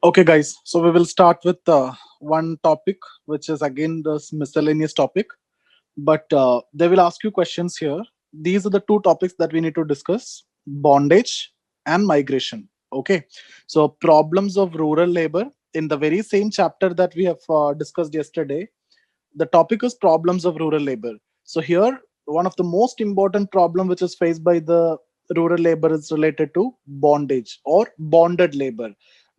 Okay, guys. So we will start with one topic, which is again this miscellaneous topic. But they will ask you questions here. These are the two topics that we need to discuss: bondage and migration. Okay. So problems of rural labor in the very same chapter that we have discussed yesterday. The topic is problems of rural labor. So here, one of the most important problem which is faced by the rural labor is related to bondage or bonded labor,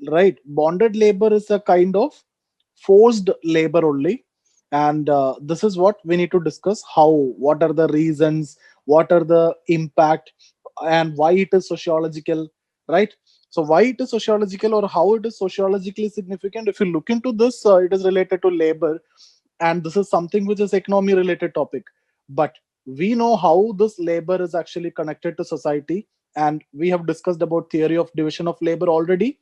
right? Bonded labor is a kind of forced labor only, and this is what we need to discuss: how, what are the reasons, what are the impact, and why it is sociological, right? So why it is sociological, or how it is sociologically significant? If you look into this, it is related to labor, and this is something which is economy related topic. But we know how this labor is actually connected to society, and we have discussed about theory of division of labor already.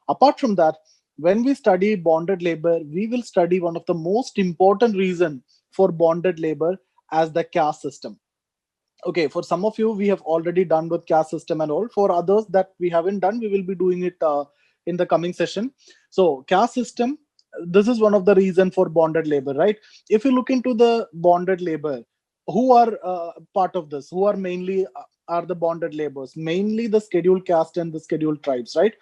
Apart from that, when we study bonded labor, we will study one of the most important reason for bonded labor as the caste system. Okay, for some of you we have already done with caste system and all. For others that we haven't done, we will be doing it in the coming session. So caste system, this is one of the reason for bonded labor, right? If you look into the bonded labor, who are part of this, who are mainly are the bonded laborers? Mainly the scheduled caste and the scheduled tribes, right?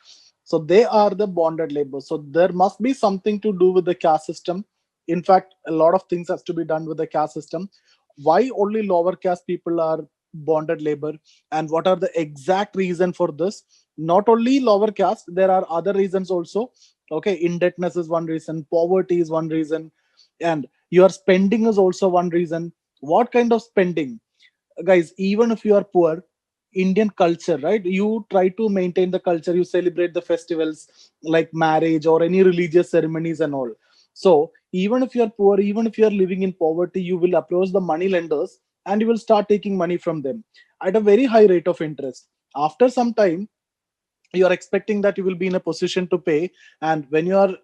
So they are the bonded labor. So there must be something to do with the caste system. In fact, a lot of things has to be done with the caste system. Why only lower caste people are bonded labor, and what are the exact reason for this? Not only lower caste, there are other reasons also. Okay, indebtedness is one reason, poverty is one reason, and your spending is also one reason. What kind of spending? Guys, even if you are poor, Indian culture, right? You try to maintain the culture, you celebrate the festivals like marriage or any religious ceremonies and all. So even if you are poor, even if you are living in poverty, you will approach the money lenders and you will start taking money from them at a very high rate of interest. After some time, you are expecting that you will be in a position to pay, and when you are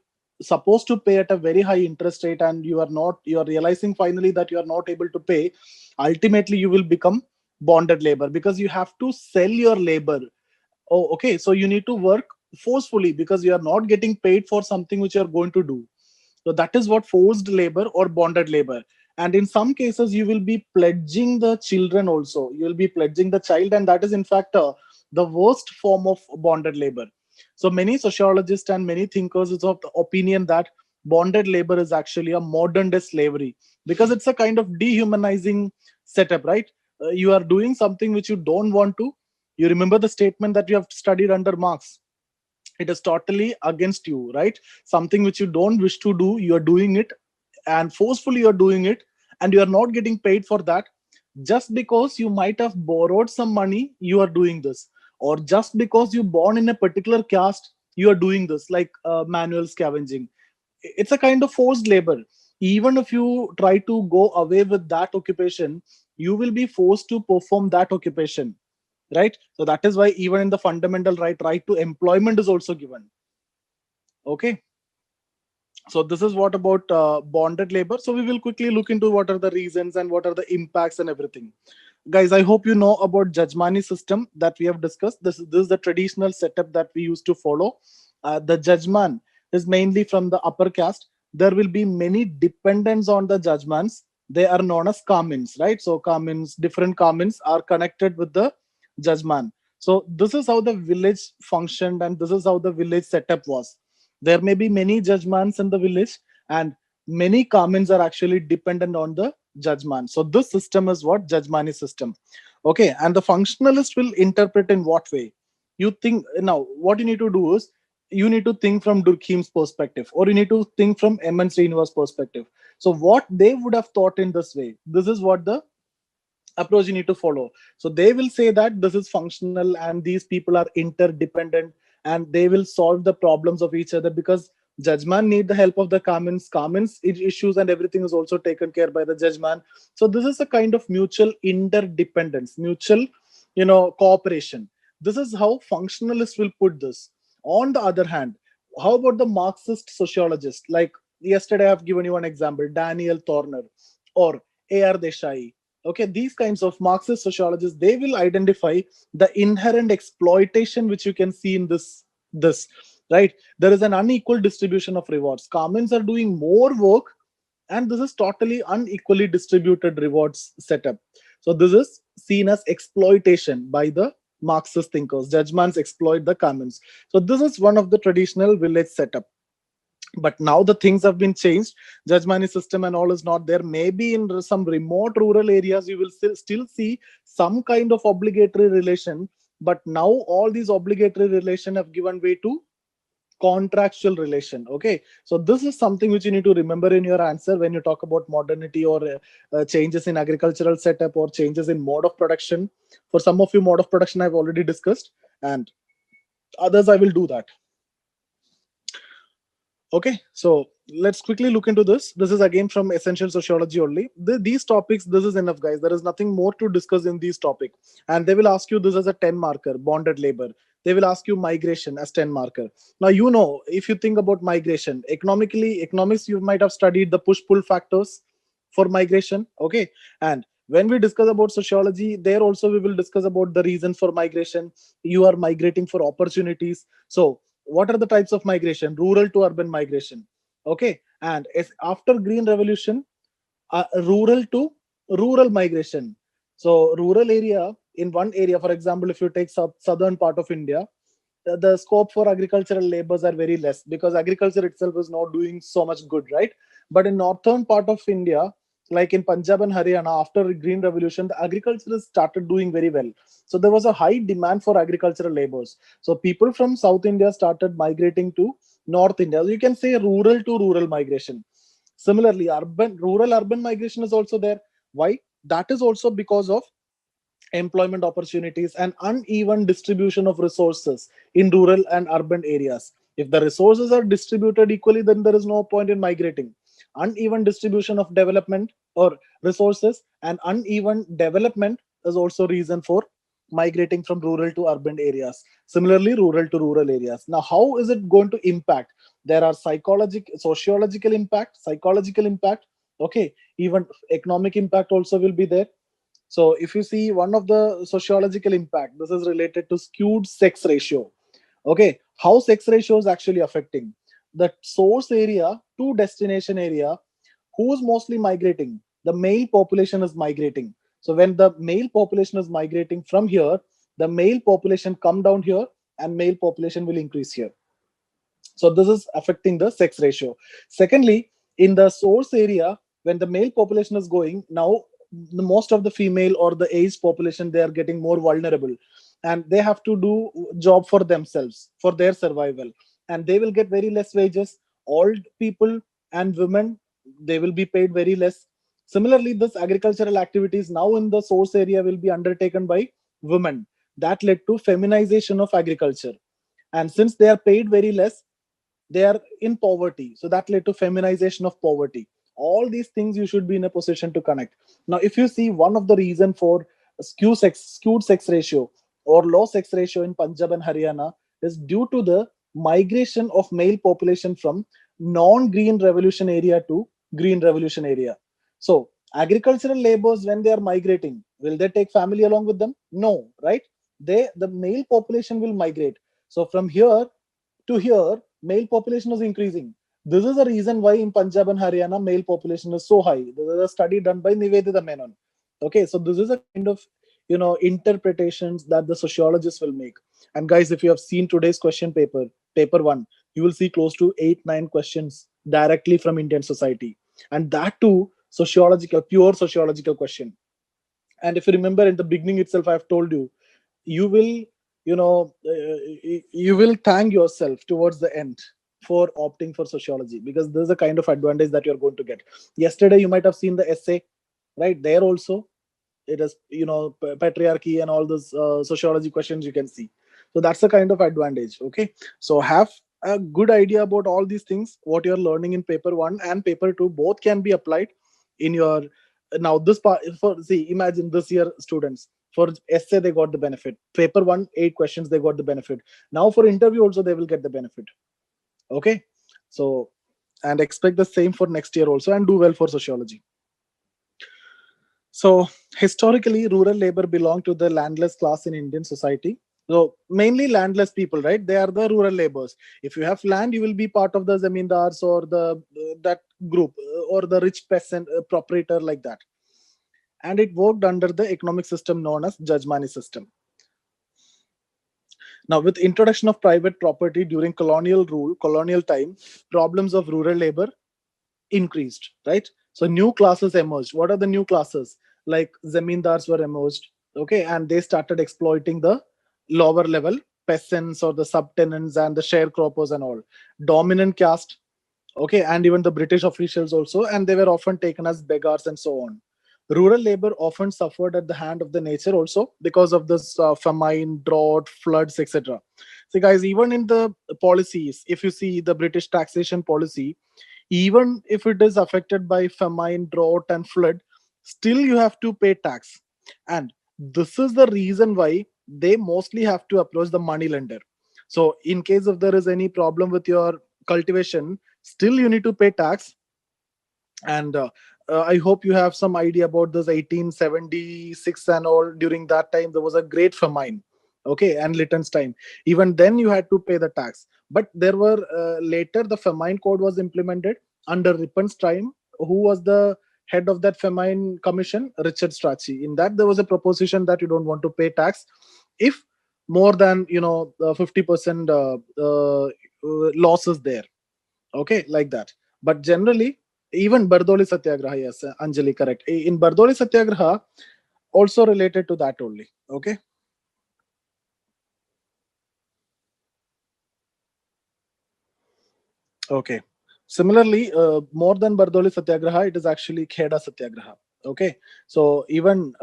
supposed to pay at a very high interest rate and you are not, you are realizing finally that you are not able to pay, ultimately you will become bonded labor because you have to sell your labor. Oh, okay, so you need to work forcefully because you are not getting paid for something which you are going to do. So that is what forced labor or bonded labor. And in some cases, you will be pledging the children also. You will be pledging the child, and that is in fact the worst form of bonded labor. So many sociologists and many thinkers is of the opinion that bonded labor is actually a modern day slavery because it's a kind of dehumanizing setup, right? You are doing something which you don't want to. You remember the statement that you have studied under Marx. It is totally against you, right? Something which you don't wish to do, you are doing it, and forcefully you're doing it, and you are not getting paid for that. Just because you might have borrowed some money, you are doing this. Or just because you born in a particular caste, you are doing this, like manual scavenging. It's a kind of forced labor. Even if you try to go away with that occupation, you will be forced to perform that occupation, right? So that is why even in the fundamental right to employment is also given. Okay, so this is what about bonded labor. So we will quickly look into what are the reasons and what are the impacts and everything. Guys, I hope you know about Jajmani system that we have discussed. This is the traditional setup that we used to follow. The Jajman is mainly from the upper caste. There will be many dependents on the Jajmans. They are known as Kamins, right? So Kamins, different Kamins are connected with the Jajman. So this is how the village functioned, and this is how the village setup was. There may be many Jajmans in the village, and many Kamins are actually dependent on the Jajman. So this system is what Jajmani system. Okay, and the functionalist will interpret in what way? You think now. What you need to do is you need to think from Durkheim's perspective, or you need to think from M.N. Srinivas' perspective. So what they would have thought in this way, this is what the approach you need to follow. So they will say that this is functional and these people are interdependent, and they will solve the problems of each other because judgeman need the help of the Kamins issues, and everything is also taken care by the judgeman. So this is a kind of mutual interdependence, mutual, cooperation. This is how functionalists will put this. On the other hand, how about the Marxist sociologist? Like yesterday I've given you an example, Daniel Thorner or A.R. Desai. Okay, these kinds of Marxist sociologists, they will identify the inherent exploitation which you can see in this. right? There is an unequal distribution of rewards. Kamens are doing more work, and this is totally unequally distributed rewards setup. So this is seen as exploitation by the Marxist thinkers. Judgments exploit the Kamens. So this is one of the traditional village setup. But now the things have been changed. Judge money system and all is not there. Maybe in some remote rural areas you will still see some kind of obligatory relation, but now all these obligatory relation have given way to contractual relation. Okay, so this is something which you need to remember in your answer when you talk about modernity or changes in agricultural setup or changes in mode of production. For some of you, mode of production I've already discussed, and others I will do that. Okay, so let's quickly look into this. This is again from Essential Sociology only. These topics, this is enough, guys. There is nothing more to discuss in these topics. And they will ask you this as a 10 marker, bonded labor. They will ask you migration as 10 marker. Now, you know, if you think about migration, economics, you might have studied the push-pull factors for migration. Okay, and when we discuss about sociology, there also we will discuss about the reason for migration. You are migrating for opportunities. So what are the types of migration? Rural to urban migration. Okay, and after green revolution, rural to rural migration. So rural area, in one area, for example, if you take southern part of India, the scope for agricultural labors are very less because agriculture itself is not doing so much good, right? But in northern part of India, like in Punjab and Haryana, after green revolution, the agriculture has started doing very well. So there was a high demand for agricultural labors. So people from South India started migrating to North India. So you can say rural to rural migration. Similarly, rural urban migration is also there. Why? That is also because of employment opportunities and uneven distribution of resources in rural and urban areas. If the resources are distributed equally, then there is no point in migrating. Uneven distribution of development or resources and uneven development is also reason for migrating from rural to urban areas. Similarly, rural to rural areas. Now, how is it going to impact? There are sociological impact, psychological impact. Okay, even economic impact also will be there. So if you see one of the sociological impact, this is related to skewed sex ratio. Okay, how sex ratio is actually affecting the source area to destination area. Who's mostly migrating? The male population is migrating. So when the male population is migrating from here, the male population come down here and male population will increase here. So this is affecting the sex ratio. Secondly, in the source area, when the male population is going, now the most of the female or the aged population, they are getting more vulnerable and they have to do job for themselves, for their survival, and they will get very less wages. Old people and women, they will be paid very less. Similarly, this agricultural activities now in the source area will be undertaken by women. That led to feminization of agriculture, and since they are paid very less, they are in poverty, so that led to feminization of poverty. All these things you should be in a position to connect. Now if you see, one of the reason for skewed sex ratio or low sex ratio in Punjab and Haryana is due to the migration of male population from non-green revolution area to green revolution area. So agricultural laborers, when they are migrating, will they take family along with them? No, right? The male population will migrate. So from here to here, male population is increasing. This is the reason why in Punjab and Haryana, male population is so high. This is a study done by Nivedita Menon. Okay, so this is a kind of interpretations that the sociologists will make. And guys, if you have seen today's question paper one, you will see close to 8-9 questions directly from Indian society, and that too sociological, pure sociological question. And if you remember in the beginning itself, I have told you, you will you will thank yourself towards the end for opting for sociology, because there's a kind of advantage that you're going to get. Yesterday you might have seen the essay, right? There also it is patriarchy and all those sociology questions you can see. So that's a kind of advantage. Okay, so have a good idea about all these things, what you're learning in paper one and paper two, both can be applied in your. Now this part for, see, imagine this year students, for essay they got the benefit, paper one 8 questions they got the benefit. Now for interview also they will get the benefit. Okay, so and expect the same for next year also, and do well for sociology. So historically, rural labor belonged to the landless class in Indian society. So mainly landless people, right? They are the rural laborers. If you have land, you will be part of the zamindars or the that group or the rich peasant proprietor like that. And it worked under the economic system known as Jajmani system. Now, with introduction of private property during colonial rule, colonial time, problems of rural labor increased, right? So new classes emerged. What are the new classes? Like zamindars were emerged, okay, and they started exploiting the lower level peasants or the subtenants and the sharecroppers and all. Dominant caste, okay, and even the British officials also, and they were often taken as beggars and so on. Rural labor often suffered at the hand of the nature also because of this famine, drought, floods, etc. See, guys, even in the policies, if you see the British taxation policy, even if it is affected by famine, drought, and flood, still you have to pay tax. And this is the reason why they mostly have to approach the money lender. So, in case if there is any problem with your cultivation, still you need to pay tax. And I hope you have some idea about this 1876 and all. During that time there was a great famine, okay, and Lytton's time. Even then you had to pay the tax. But there were later the famine code was implemented under Rippon's time. Who was the head of that famine commission? Richard Strachey. In that there was a proposition that you don't want to pay tax if more than 50% losses there, okay, like that. But generally, even Bardoli Satyagraha, yes, Anjali, correct. In Bardoli Satyagraha, also related to that only, okay. Okay. Similarly, more than Bardoli Satyagraha, it is actually Kheda Satyagraha. Okay. So even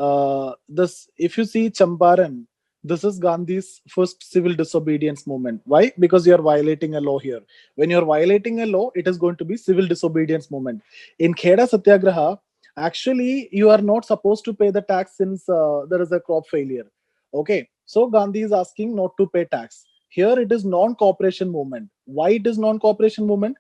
this, if you see Champaran, this is Gandhi's first civil disobedience movement. Why? Because you are violating a law here. When you are violating a law, it is going to be civil disobedience movement. In Kheda Satyagraha, actually you are not supposed to pay the tax since there is a crop failure. Okay. So Gandhi is asking not to pay tax. Here it is non-cooperation movement. Why it is non-cooperation movement?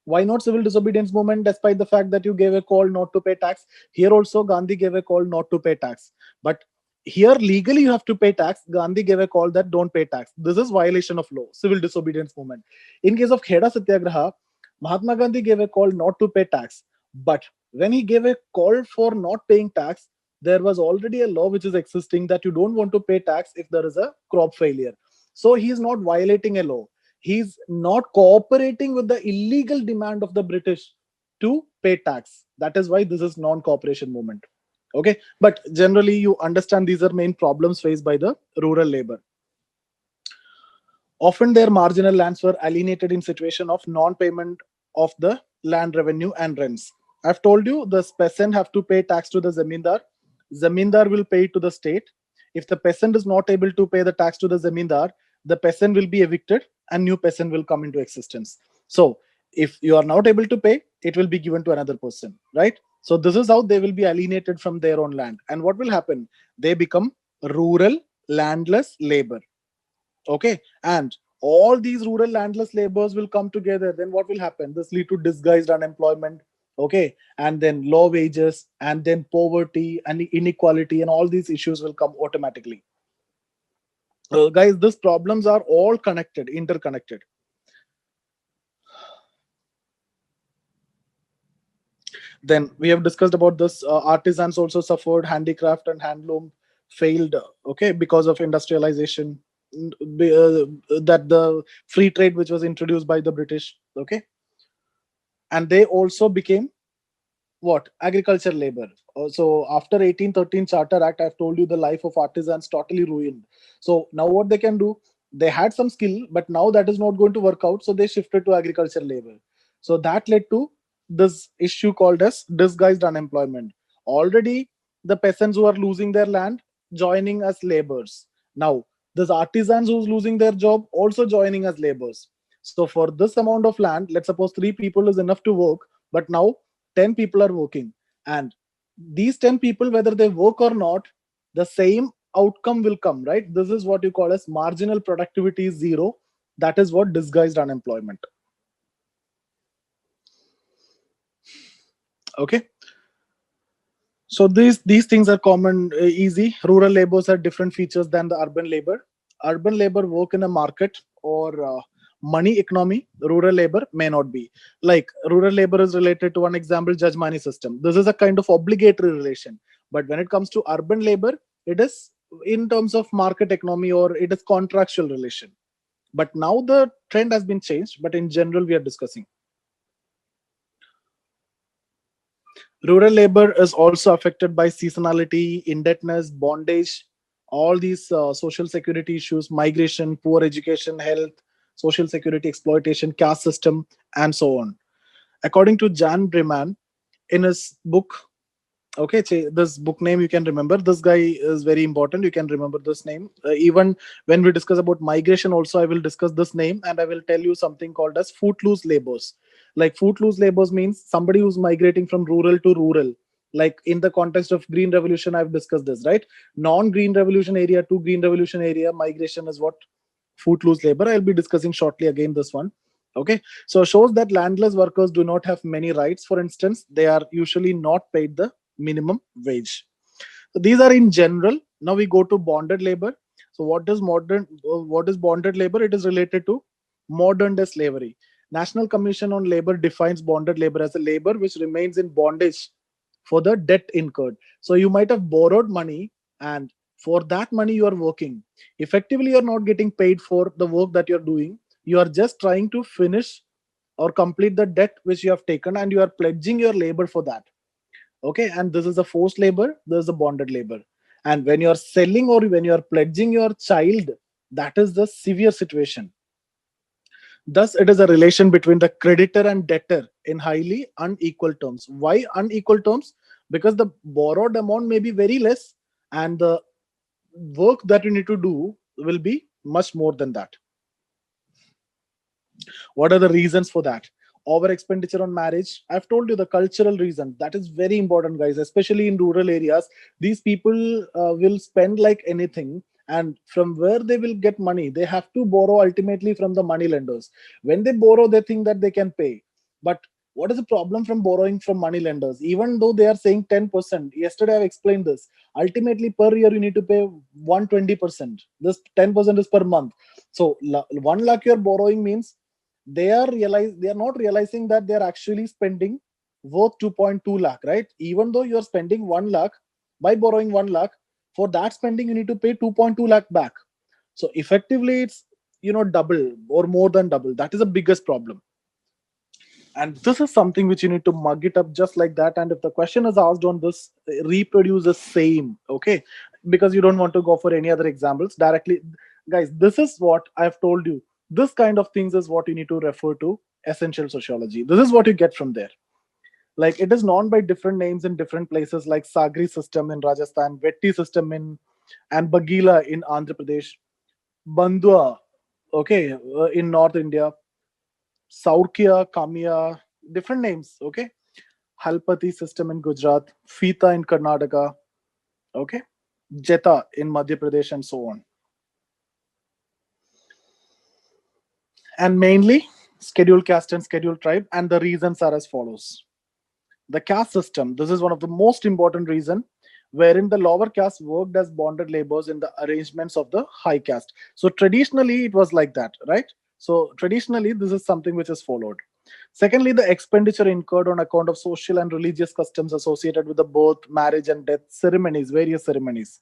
Why not civil disobedience movement? Despite the fact that you gave a call not to pay tax, here also Gandhi gave a call not to pay tax. But here legally you have to pay tax. Gandhi gave a call that don't pay tax. This is violation of law, civil disobedience movement. In case of Kheda Satyagraha, Mahatma Gandhi gave a call not to pay tax. But when he gave a call for not paying tax, there was already a law which is existing that you don't want to pay tax if there is a crop failure. So he is not violating a law. He's not cooperating with the illegal demand of the British to pay tax. That is why this is non-cooperation movement. Okay, but generally you understand these are main problems faced by the rural labor. Often their marginal lands were alienated in situation of non-payment of the land revenue and rents. I've told you the peasant have to pay tax to the zamindar. Zamindar will pay it to the state. If the peasant is not able to pay the tax to the zamindar, the peasant will be evicted and new peasant will come into existence. So if you are not able to pay, it will be given to another person, right? So this is how they will be alienated from their own land. And what will happen? They become rural landless labor. Okay, and all these rural landless laborers will come together. Then what will happen? This lead to disguised unemployment, okay, and then low wages, and then poverty and inequality, and all these issues will come automatically. Guys, these problems are all connected, interconnected. Then we have discussed about this. Artisans also suffered, handicraft and handloom failed, okay, because of industrialization, that the free trade which was introduced by the British, okay, and they also became what? Agriculture labor. So after 1813 Charter Act, I've told you the life of artisans totally ruined. So now what they can do? They had some skill, but now that is not going to work out. So they shifted to agriculture labor. So that led to this issue called as disguised unemployment. Already the peasants who are losing their land joining as laborers. Now this artisans who's losing their job also joining as laborers. So for this amount of land, let's suppose three people is enough to work, but now 10 people are working, and these 10 people, whether they work or not, the same outcome will come, right? This is what you call as marginal productivity is zero. That is what disguised unemployment. Okay, so these things are common, easy. Rural labors have different features than the urban labor. urban labor work in a market or money economy, rural labor may not be. Like rural labor is related to, one example, judge money system. This is a kind of obligatory relation. But when it comes to urban labor, it is in terms of market economy, or it is contractual relation. But now the trend has been changed, but in general we are discussing. Rural labor is also affected by seasonality, indebtedness, bondage, all these social security issues, migration, poor education, health, social security exploitation, caste system, and so on. According to Jan Breman, in his book, okay, this book name you can remember. This guy is very important. You can remember this name. Even when we discuss about migration, also I will discuss this name, and I will tell you something called as footloose labors. Like footloose labors means somebody who's migrating from rural to rural. Like in the context of Green Revolution, I've discussed this, right? Non-Green Revolution area to Green Revolution area migration is what footloose labor. I'll be discussing shortly again this one. Okay, so shows that landless workers do not have many rights. For instance, they are usually not paid the minimum wage. So these are in general. Now we go to bonded labor. So what is bonded labor? It is related to modern day slavery. National Commission on Labor defines bonded labor as a labor which remains in bondage for the debt incurred. So you might have borrowed money, and for that money you are working. Effectively, you are not getting paid for the work that you're doing. You are just trying to finish or complete the debt which you have taken, and you are pledging your labor for that. Okay, and this is a forced labor, there's a bonded labor. And when you're selling or when you're pledging your child, that is the severe situation. Thus it is a relation between the creditor and debtor in highly unequal terms. Why unequal terms? Because the borrowed amount may be very less, and the work that you need to do will be much more than that. What are the reasons for that? Over expenditure on marriage. I've told you the cultural reason. That is very important, guys, especially in rural areas. These people will spend like anything. And from where they will get money, they have to borrow ultimately from the money lenders. When they borrow, they think that they can pay. But what is the problem from borrowing from money lenders? Even though they are saying 10%, yesterday I've explained this. Ultimately, per year, you need to pay 120%. This 10% is per month. So 1 lakh you're borrowing means they are not realizing that they are actually spending worth 2.2 lakh, right? Even though you are spending 1 lakh, by borrowing 1 lakh, for that spending you need to pay 2.2 lakh back. So effectively it's, double or more than double. That is the biggest problem. And this is something which you need to mug it up just like that. And if the question is asked on this, reproduce the same. Okay, because you don't want to go for any other examples directly. Guys, this is what I've told you. This kind of things is what you need to refer to essential sociology. This is what you get from there. Like it is known by different names in different places, like Sagri system in Rajasthan, Vetti system in, and Bagila in Andhra Pradesh, Bandua, okay, in North India, Saurkia, Kamia, different names, okay. Halpati system in Gujarat, Fita in Karnataka, okay, Jeta in Madhya Pradesh, and so on. And mainly scheduled caste and scheduled tribe, and the reasons are as follows. The caste system, this is one of the most important reason, wherein the lower caste worked as bonded laborers in the arrangements of the high caste. So traditionally it was like that, right? So traditionally this is something which is followed. Secondly, the expenditure incurred on account of social and religious customs associated with the birth, marriage, and death ceremonies, various ceremonies.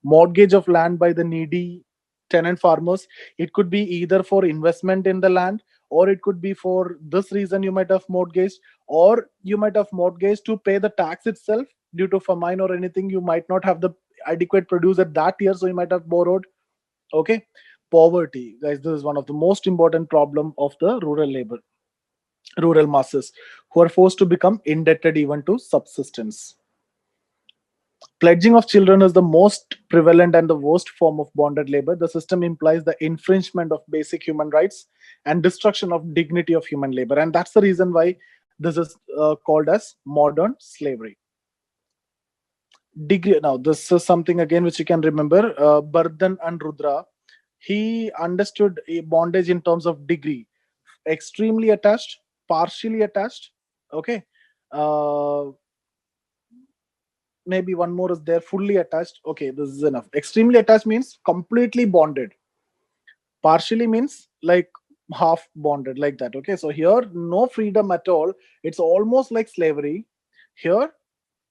Mortgage of land by the needy tenant farmers. It could be either for investment in the land, or it could be for this reason you might have mortgaged, or you might have mortgaged to pay the tax itself due to famine or anything. You might not have the adequate produce at that year, so you might have borrowed. Okay, poverty, guys. This is one of the most important problem of the rural masses, who are forced to become indebted even to subsistence. Pledging of children is the most prevalent and the worst form of bonded labor. The system implies the infringement of basic human rights and destruction of dignity of human labor. And that's the reason why this is called as modern slavery. Degree. Now, this is something again which you can remember. Bardhan and Rudra, he understood a bondage in terms of degree: extremely attached, partially attached. Okay. Uh, Maybe one more is there, fully attached. Okay, this is enough. Extremely attached means completely bonded. Partially means like half bonded, like that. Okay, so here no freedom at all. It's almost like slavery. Here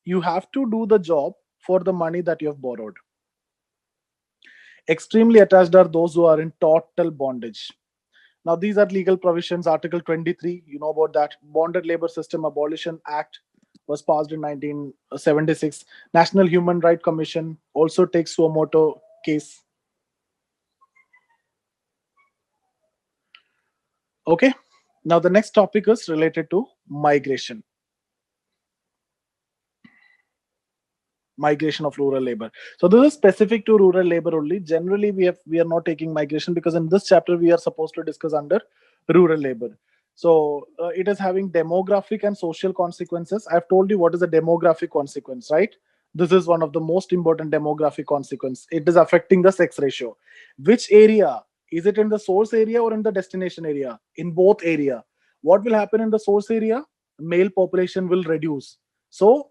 you have to do the job for the money that you have borrowed. Extremely attached are those who are in total bondage. Now, these are legal provisions. Article 23, you know about that. Bonded Labor System Abolition Act was passed in 1976. National Human Rights Commission also takes Suomoto case. Okay. Now, the next topic is related to migration. Migration of rural labor. So this is specific to rural labor only. Generally, we are not taking migration because in this chapter we are supposed to discuss under rural labor. So it is having demographic and social consequences. I've told you what is a demographic consequence, right? This is one of the most important demographic consequence. It is affecting the sex ratio. Which area? Is it in the source area or in the destination area? In both area. What will happen in the source area? Male population will reduce. So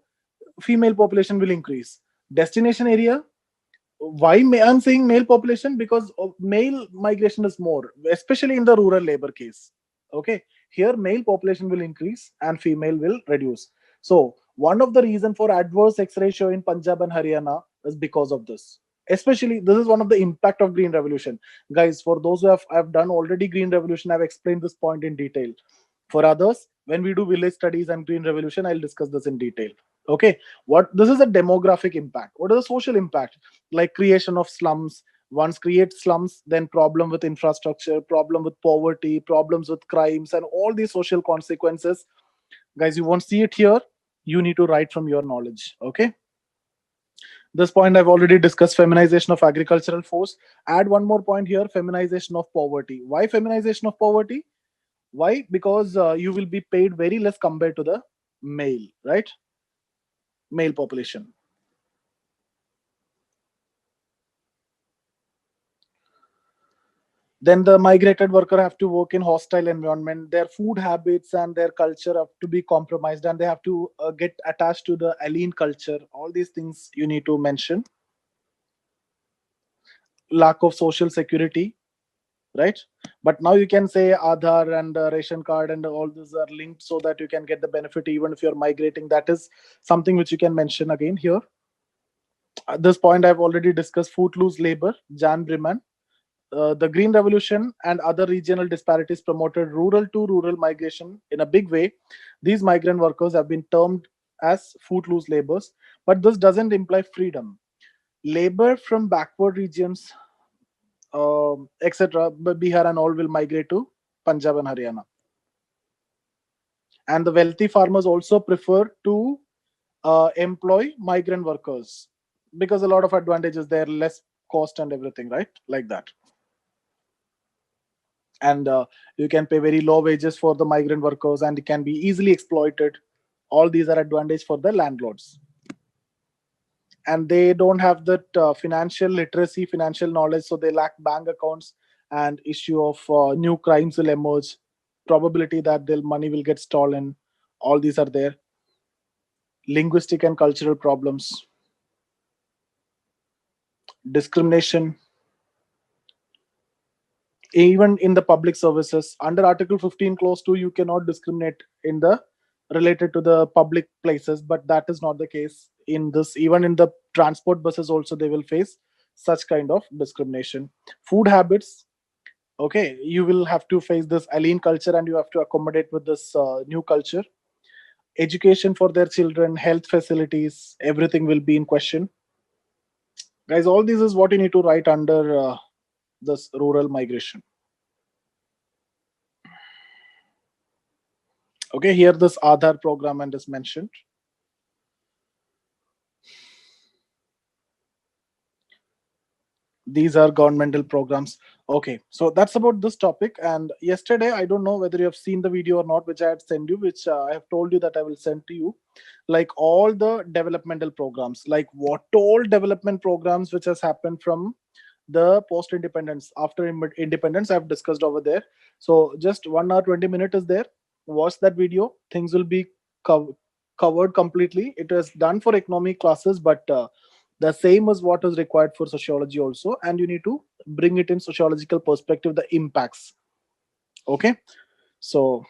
female population will increase. Destination area, why I'm saying male population? Because of male migration is more, especially in the rural labor case. Okay, here male population will increase and female will reduce. So one of the reason for adverse sex ratio in Punjab and Haryana is because of this. Especially this is one of the impact of green revolution. Guys, for those who have done already green revolution, I've explained this point in detail. For others, when we do village studies and green revolution, I'll discuss this in detail. Okay, what this is a demographic impact. What is the social impact? Like creation of slums. Once create slums, then problem with infrastructure, problem with poverty, problems with crimes, and all these social consequences. Guys, you won't see it here. You need to write from your knowledge. Okay, this point I've already discussed. Feminization of agricultural force. Add one more point here: feminization of poverty. Why feminization of poverty? Why? Because you will be paid very less compared to the male, right? Male population. Then the migrated worker have to work in hostile environment. Their food habits and their culture have to be compromised, and they have to get attached to the alien culture. All these things you need to mention. Lack of social security, right? But now you can say Aadhaar and ration card and all these are linked so that you can get the benefit even if you're migrating. That is something which you can mention again here. At this point I've already discussed footloose labor. Jan Briman. The Green Revolution and other regional disparities promoted rural to rural migration in a big way. These migrant workers have been termed as footloose laborers, but this doesn't imply freedom. Labor from backward regions, etc., Bihar and all will migrate to Punjab and Haryana. And the wealthy farmers also prefer to employ migrant workers because a lot of advantages there, less cost and everything, right? Like that. And you can pay very low wages for the migrant workers and it can be easily exploited. All these are advantage for the landlords, and they don't have that financial literacy, financial knowledge, so they lack bank accounts, and issue of new crimes will emerge, probability that their money will get stolen. All these are there. Linguistic and cultural problems, discrimination, even in the public services. Under Article 15 clause 2 you cannot discriminate in the related to the public places, but that is not the case in this. Even in the transport buses also they will face such kind of discrimination. Food habits, okay, you will have to face this alien culture and you have to accommodate with this new culture. Education for their children, health facilities, everything will be in question. Guys, all this is what you need to write under this rural migration. Okay, here this Aadhaar program and is mentioned. These are governmental programs. Okay, so that's about this topic. And yesterday, I don't know whether you have seen the video or not, which I had sent you, which I have told you that I will send to you, like all the developmental programs, like what all development programs which has happened from the post independence, after independence, I've discussed over there. So just 1 hour 20 minutes is there. Watch that video, things will be covered completely. It is done for economic classes, but The same is what is required for sociology also, and you need to bring it in sociological perspective, the impacts. Okay, so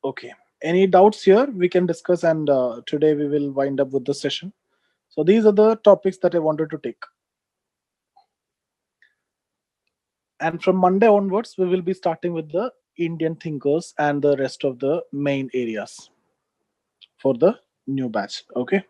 okay, any doubts here we can discuss, and today we will wind up with the session. So these are the topics that I wanted to take, and from Monday onwards we will be starting with the Indian thinkers and the rest of the main areas for the new batch. Okay,